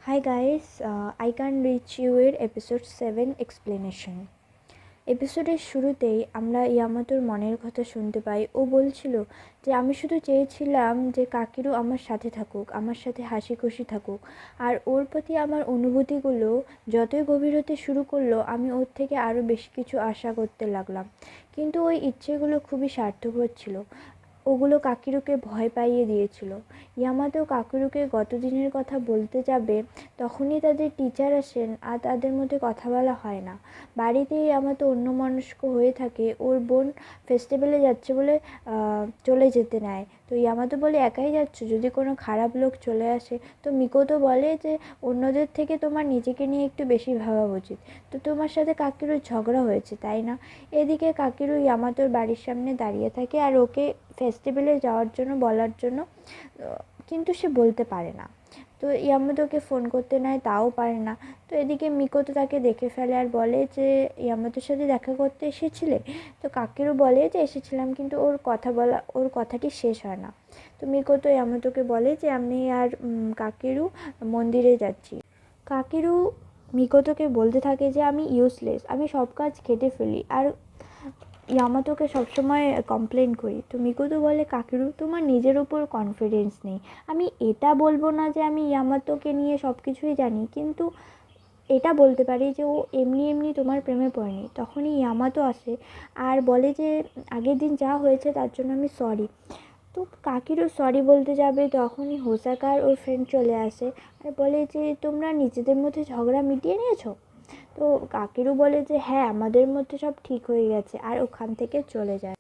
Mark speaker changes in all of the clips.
Speaker 1: Hi guys, I can reach you এর episode 7 explanation. এপিসোডের শুরুতেই আমরা ইয়ামাতোর মনের কথা শুনতে পাই। ও বলছিল যে আমি শুধু চেয়েছিলাম যে কাকিরু আমার সাথে থাকুক, আমার সাথে হাসি খুশি থাকুক, আর ওর প্রতি আমার অনুভূতিগুলো যতই গভীর হতে শুরু করলো আমি ওর থেকে আরও বেশি কিছু আশা করতে লাগলাম। কিন্তু ওই ইচ্ছেগুলো খুবই স্বার্থপর ছিল, ওগুলো কাকিরুকে ভয় পাইয়ে দিয়েছিল। ইয়ামাতো কাকিরুকে গত দিনের কথা বলতে যাবে, তখনই তাদের টিচার আসেন আর তাদের মধ্যে কথা বলা হয় না। বাড়িতেই ইয়ামাতো অন্যমনস্ক হয়ে থাকে, ওর বোন ফেস্টিভ্যালে যাচ্ছে বলে চলে যেতে নেয়। তো ইয়ামাতো বলে একাই যাচ্ছ, যদি কোনো খারাপ লোক চলে আসে। তো মিকোতো বলে যে অন্যদের থেকে তোমার নিজেকে নিয়ে একটু বেশি ভাবা উচিত, তো তোমার সাথে কাকিরুর ঝগড়া হয়েছে তাই না? এদিকে কাকিরু ইয়ামাতোর বাড়ির সামনে দাঁড়িয়ে থাকে আর ওকে ফেস্টিভ্যালে যাওয়ার জন্য বলার জন্য, কিন্তু সে বলতে পারে না। তো ইয়ামাতোকে ফোন করতে নেয়, তাও পারে না। তো এদিকে মিকোতো তাকে দেখে ফেলে আর বলে যে ইয়ামাতোর সাথে দেখা করতে এসেছিলে? তো কাকিরু বলে যে এসেছিলাম, কিন্তু ওর কথাটি শেষ হয় না। তো মিকোতো ইয়ামাতোকে বলে যে আমি আর কাকিরু মন্দিরে যাচ্ছি। কাকিরু মিকোতোকে বলতে থাকে যে আমি ইউজলেস, আমি সব কাজ কেটে ফেলি আর ইয়ামাতোকে সবসময় কমপ্লেন করি। তো মিকোতো বলে কাকিরু তোমার নিজের উপর কনফিডেন্স নেই। আমি এটা বলবো না যে আমি ইয়ামাতোকে নিয়ে সব কিছুই জানি, কিন্তু এটা বলতে পারি যে ও এমনি এমনি তোমার প্রেমে পড়েনি। তখনই ইয়ামাতো আসে আর বলে যে আগের দিন যা হয়েছে তার জন্য আমি সরি। তো কাকিরও সরি বলতে যাবে, তখনই হোসাকা আর ওর ফ্রেন্ড চলে আসে আর বলে যে তোমরা নিজেদের মধ্যে ঝগড়া মিটিয়ে নিয়েছো? তো কাকিরু বলে যে হ্যাঁ, আমাদের মধ্যে সব ঠিক হয়ে গেছে, আর ওখান থেকে চলে যায়।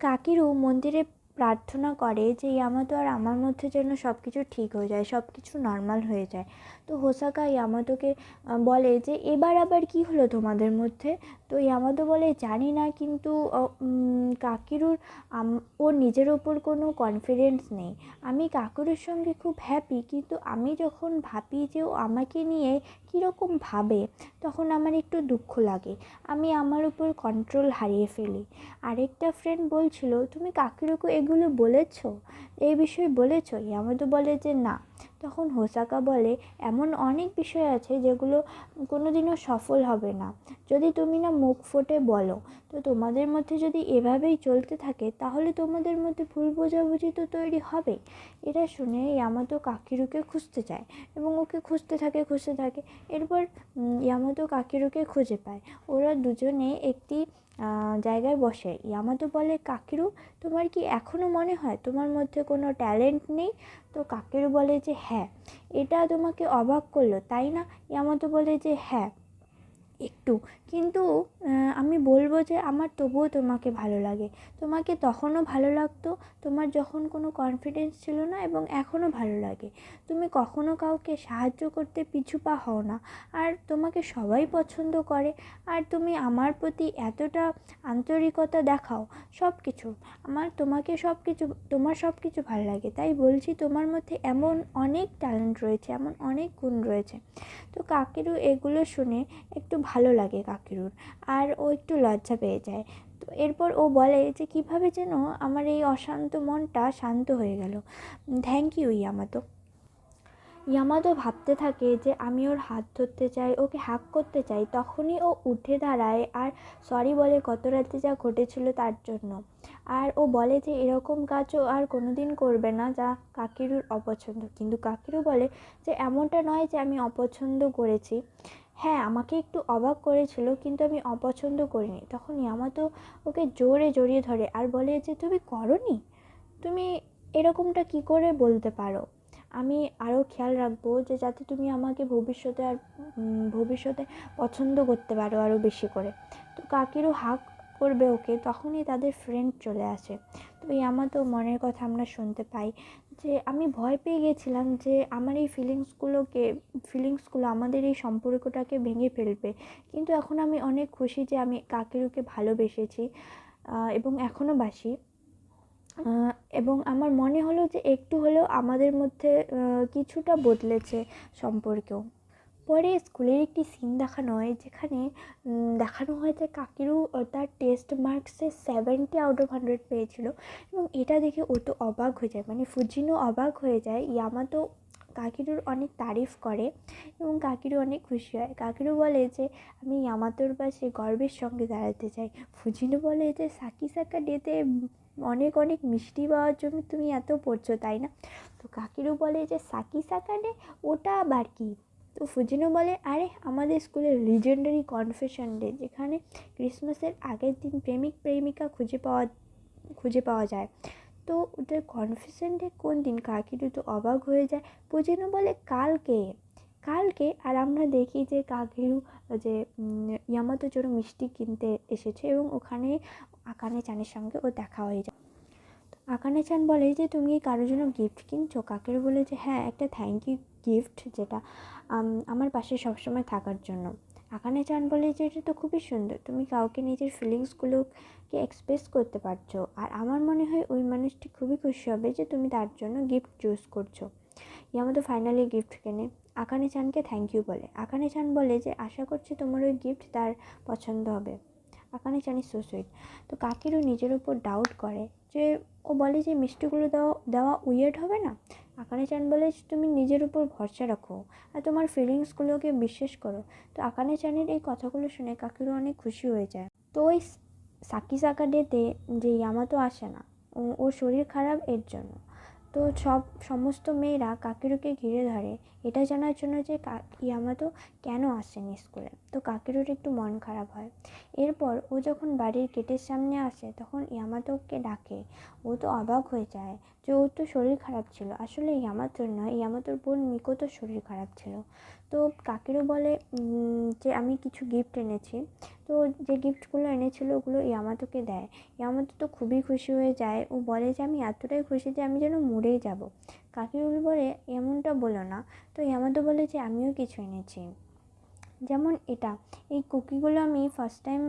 Speaker 1: কাকিরু মন্দিরে প্রার্থনা করে যে ইয়ামাতো আর আমার মধ্যে যেন সব কিছু ঠিক হয়ে যায়, সব কিছু নর্মাল হয়ে যায়। তো হোসাকা ইয়ামাতোকে বলে যে এবার আবার কি হলো তোমাদের মধ্যে? তো ইয়ামাতো বলে জানি না, কিন্তু কাকিরুর ওর নিজের ওপর কোনো কনফিডেন্স নেই। আমি কাকিরুর সঙ্গে খুব হ্যাপি, কিন্তু আমি যখন ভাবি যে ও আমাকে নিয়ে কীরকম ভাবে, তখন আমার একটু দুঃখ লাগে। আমি আমার উপর কন্ট্রোল হারিয়ে ফেলি। আরেকটা ফ্রেন্ড বলছিল তুমি কাকিরুকে এগুলো বলেছো, এই বিষয়ে বলেছো? ইয়ামাতো বলে যে না। তখন হোসাকা বলে এমন অনেক বিষয় আছে যেগুলো কোনোদিনও সফল হবে না যদি তুমি না মুখ ফুটে বলো। তো তোমাদের মধ্যে যদি এভাবেই চলতে থাকে তাহলে তোমাদের মধ্যে ভুল বোঝাবুঝি তো তৈরি হবেই। এটা শুনে ইয়ামাতো কাকিরুকে খুঁজতে যায় এবং ওকে খুঁজতে থাকে। এরপর ইয়ামাতো কাকিরুকে খুঁজে পায়। ওরা দুজনে একটি জায়গায় বসে। ইয়ামাতো বলে কাকিরু তোমার কি এখনও মনে হয় তোমার মধ্যে কোনো ট্যালেন্ট নেই? তো কাকিরু বলে যে হ্যাঁ। এটা তোমাকে অবাক করলো তাই না? ইয়ামাতো বলে যে হ্যাঁ একটু, কিন্তু আমি বলবো যে আমার তবুও তোমাকে ভালো লাগে। তোমাকে তখনও ভালো লাগতো তোমার যখন কোনো কনফিডেন্স ছিল না, এবং এখনও ভালো লাগে। তুমি কখনও কাউকে সাহায্য করতে পিছু পা হও না, আর তোমাকে সবাই পছন্দ করে। আর তুমি আমার প্রতি এতটা আন্তরিকতা দেখাও সব কিছু, তোমার সব কিছু ভালো লাগে। তাই বলছি তোমার মধ্যে এমন অনেক ট্যালেন্ট রয়েছে, এমন অনেক গুণ রয়েছে। তো কাকিরু এগুলো শুনে একটু ভালো লাগে কাকিরুর, আর ও একটু লজ্জা পেয়ে যায়। তো এরপর ও বলে যে কিভাবে যেন আমার এই অশান্ত মনটা শান্ত হয়ে গেল। Thank you Yamato. ইয়ামাতো ভাবতে থাকে যে আমি ওর হাত ধরতে চাই, ওকে হাগ করতে চাই। তখনই ও উঠে দাঁড়ায় আর সরি বলে গত রাতে যা ঘটেছিল তার জন্য। আর ও বলে যে এরকম কাজও আর কোনোদিন করবে না যা কাকিরুর অপছন্দ। কিন্তু কাকিরু বলে যে এমনটা নয় যে আমি অপছন্দ করেছি, হ্যাঁ আমাকে একটু অবাক করেছিল কিন্তু আমি অপছন্দ করিনি। তখন ইয়ামাতো ওকে জোরে জড়িয়ে ধরে আর বলে যে তুমি করোনি, তুমি এরকমটা কি করে বলতে পারো? আমি আরও খেয়াল রাখবো যে যাতে তুমি আমাকে ভবিষ্যতে পছন্দ করতে পারো আরও বেশি করে। তো কাকিরও হাক করবে ওকে, তখনই তাদের ফ্রেন্ড চলে আসে। তো ইয়ামাতো মনের কথা আমরা শুনতে পাই যে আমি ভয় পেয়ে গেছিলাম যে আমার এই ফিলিংসগুলো আমাদের এই সম্পর্কটাকে ভেঙে ফেলবে, কিন্তু এখন আমি অনেক খুশি যে আমি কাকিরুকে ভালোবেসেছি এবং এখনও বাসি। এবং আমার মনে হলো যে একটু হলেও আমাদের মধ্যে কিছুটা বদলেছে সম্পর্কেও। পরে স্কুলের একটি সিন দেখানো হয় যেখানে দেখানো হয় যে কাকিরু তার টেস্ট মার্কসে 70 আউট অফ 100 পেয়েছিল, এবং এটা দেখে ও তো অবাক হয়ে যায়, মানে ফুজিনও অবাক হয়ে যায়। ইয়ামাতো কাকিরুর অনেক তারিফ করে এবং কাকিরু অনেক খুশি হয়। কাকিরু বলে যে আমি ইয়ামাতোর পাশে গর্বের সঙ্গে দাঁড়াতে চাই। ফুজিনো বলে যে সাকিসাকা ডেতে অনেক অনেক মিষ্টি পাওয়ার জন্য তুমি এত পড়ছো, তাই না? তো কাকিরু বলে যে সাকিসাকা ডে ওটা আবার কি? তো ফুজিনো বলে আরে আমাদের স্কুলের লিজেন্ডারি কনফেশন ডে, যেখানে ক্রিসমাসের আগের দিন প্রেমিক প্রেমিকা খুঁজে পাওয়া যায়। তো ওদের কনফেশন ডে কোন দিন? কাকিরু তো অবাক হয়ে যায়। ফুজিনো বলে কালকে। আর আমরা দেখি যে কাকিরু যে ইয়ামাতোর জন্য মিষ্টি কিনতে এসেছে এবং ওখানে আকানে চানের সঙ্গে ও দেখা হয়ে যায়। আকানে চান বলে যে তুমি কারোর জন্য গিফট কিনছো? কাকিরু বলে যে হ্যাঁ, একটা থ্যাংক ইউ গিফট, যেটা আমার পাশে সবসময় থাকার জন্য। আকানে চান বলে যে এটা তো খুবই সুন্দর, তুমি কাউকে নিজের ফিলিংসগুলোকে এক্সপ্রেস করতে পারছো, আর আমার মনে হয় ওই মানুষটি খুবই খুশি হবে যে তুমি তার জন্য গিফট চুজ করছো। ইয়ামাতো ফাইনালি গিফট কেনে, আকানে চানকে থ্যাংক ইউ বলে। আকানে চান বলে যে আশা করছি তোমার ওই গিফট তার পছন্দ হবে। আকানে চান ইজ সো সুইট। তো কাকিরও নিজের উপর ডাউট করে, যে ও বলে যে মিষ্টিগুলো দেওয়া উইয়ার্ড হবে না? আকানে চান বলে তুমি নিজের উপর ভরসা রাখো আর তোমার ফিলিংসগুলোকে বিশ্বাস করো। তো আকানে চানের এই কথাগুলো শুনে কাকিরও অনেক খুশি হয়ে যায়। তো ওই সাকিসাকা ডেতে যে ইয়ামাতো আসে না, ওর শরীর খারাপ এর জন্য। তো সমস্ত মেয়েরা কাকিরুকে ঘিরে ধরে এটা জানার জন্য যে ইয়ামাতো কেন আসেনি স্কুলে। তো কাকিরুর একটু মন খারাপ হয়। এরপর ও যখন বাড়ির গেটের সামনে আসে তখন ইয়ামাতোকে ডাকে। ও তো অবাক হয়ে যায় যে ওর তো শরীর খারাপ ছিল, আসলে ইয়ামাতোর নয়, ইয়ামাতোর বোন মিকোতোর শরীর খারাপ ছিল। তো কাকিরু বলে যে আমি কিছু গিফট এনেছি। তো যে গিফটগুলো এনেছিল ওগুলো ইয়ামাতোকে দেয়। ইয়ামাতো তো খুবই খুশি হয়ে যায়। ও বলে যে আমি এতটাই খুশি যে আমি যেন মরেই যাব। কাকিরুল বলে এমনটা বলো না। তো ইয়ামাতো বলে যে আমিও কিছু এনেছি, যেমন এই কুকিগুলো আমি ফার্স্ট টাইম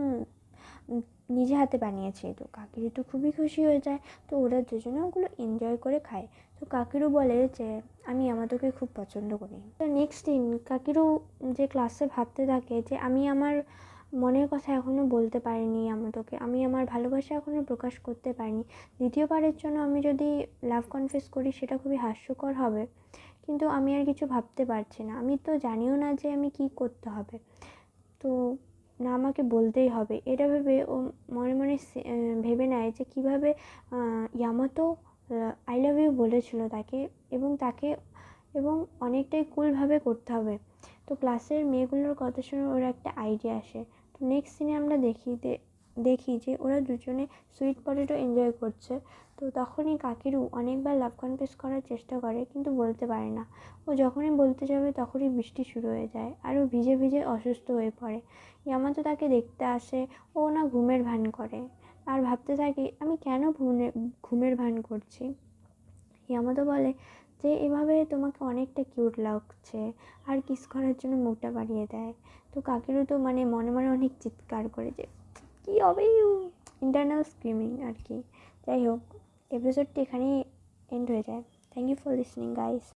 Speaker 1: নিজে হাতে বানিয়েছি। তো কাকিরু তো খুবই খুশি হয়ে যায়। তো ওরা দুজনে ওগুলো এনজয় করে খায়। তো কাকিরু বলে যে আমি ইয়ামাতোকে খুব পছন্দ করি। তো নেক্সট দিন কাকিরু যে ক্লাসে ভাবতে থাকে যে আমি আমার মনের কথা এখনও বলতে পারিনি ইয়ামাতোকে, আমি আমার ভালোবাসা এখনও প্রকাশ করতে পারিনি। দ্বিতীয়বারের জন্য আমি যদি লাভ কনফেস করি সেটা খুবই হাস্যকর হবে, কিন্তু আমি আর কিছু ভাবতে পারছি না। আমি তো জানিও না যে আমি কি করতে হবে, তো না আমাকে বলতেই হবে। এটা ভেবে ও মনে মনে ভেবে নেয় যে কীভাবে ইয়ামাতো আই লাভ ইউ বলেছিল তাকে, এবং অনেকটাই কুলভাবে করতে হবে। তো ক্লাসের মেয়েগুলোর কথা শুনে ওর একটা আইডিয়া আসে। তো নেক্সট সিনে আমরা দেখি যে ওরা দুজনে সুইট পটেটো এনজয় করছে। তো তখনই কাকিরু অনেকবার লাভ কনফেস করার চেষ্টা করে কিন্তু বলতে পারে না। ও যখনই বলতে যাবে তখনই বৃষ্টি শুরু হয়ে যায় আর ও ভিজে ভিজে অসুস্থ হয়ে পড়ে। ইয়ামাতো তাকে দেখতে আসে। ও না ঘুমের ভান করে আর ভাবতে থাকে আমি কেন ঘুমের ভান করছি। ইয়ামাতো বলে যে এভাবে তোমাকে অনেকটা কিউট লাগছে, আর কিস করার জন্য মুখটা বাড়িয়ে দেয়। তো কাকিরু তো মনে মনে অনেক চিৎকার করে যে কী হবে, ইন্টারনাল স্ক্রিমিং আর কি। যাই হোক, এপিসোডটি এখানেই এন্ড হয়ে যায়। Thank you for listening guys.